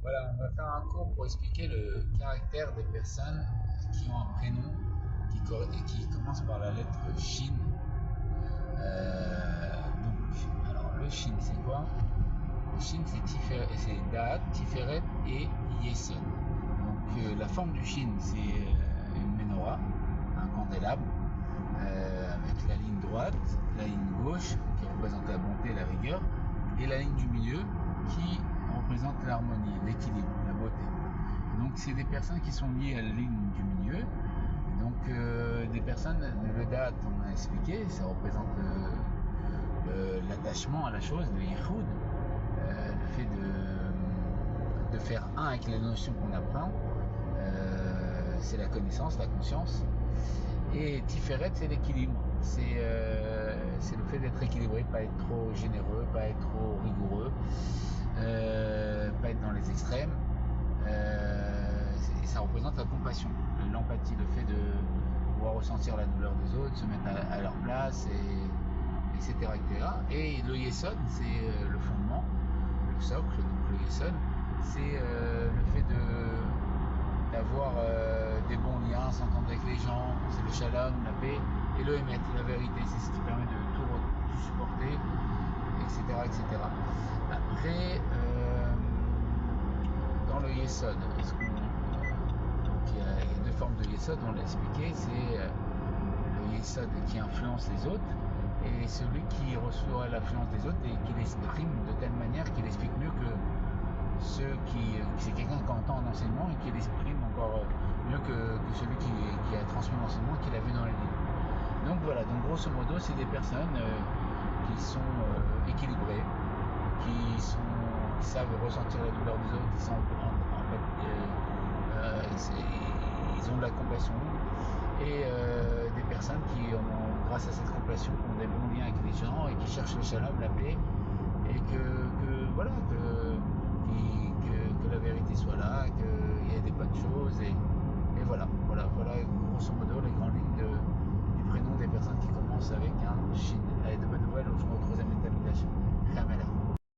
Voilà, on va faire un cours pour expliquer le caractère des personnes qui ont un prénom qui commence par la lettre Shin. Alors le Shin, c'est quoi? Le Shin, c'est Da'at, Tiferet et Yesod. La forme du Shin, c'est une menorah, un candélabre, avec la ligne droite, la ligne gauche qui représente la bonté et la rigueur, et la ligne du milieu qui représente l'harmonie, l'équilibre, la beauté. Donc c'est des personnes qui sont liées à la ligne du milieu. Des personnes, le date, on a expliqué, ça représente l'attachement à la chose, le yichud, le fait de faire un avec les notions qu'on apprend. C'est la connaissance, la conscience. Et Tiferet, c'est l'équilibre. C'est le fait d'être équilibré, pas être trop généreux, pas être trop rigoureux, pas être dans les extrêmes. Et ça représente la compassion, l'empathie, le fait de pouvoir ressentir la douleur des autres, se mettre à leur place, etc., etc. Et le Yesod, c'est le fondement, le socle, donc le Yesod, c'est le fait d'avoir des bons liens, s'entendre avec les gens, c'est le shalom, la paix, et le émet, la vérité, c'est ce qui permet de tout supporter, etc., etc. Après, dans le Yesod, il y a deux formes de Yesod, on l'a expliqué, c'est le Yesod qui influence les autres, et celui qui reçoit l'influence des autres et qui l'exprime de telle manière qu'il explique mieux que c'est quelqu'un qui entend un enseignement et qui l'exprime encore mieux que celui qui a transmis l'enseignement et qui l'a vu dans les livres. Donc voilà, donc grosso modo, c'est des personnes qui sont équilibrées, qui savent ressentir la douleur des autres, ils ont de la compassion, et des personnes qui ont, grâce à cette compassion, ont des bons liens avec les gens et qui cherchent le shalom, la paix, et voilà, que la vérité soit là, qu'il y ait des bonnes choses, et voilà grosso modo les grandes lignes du prénom des personnes qui commencent avec un Shin.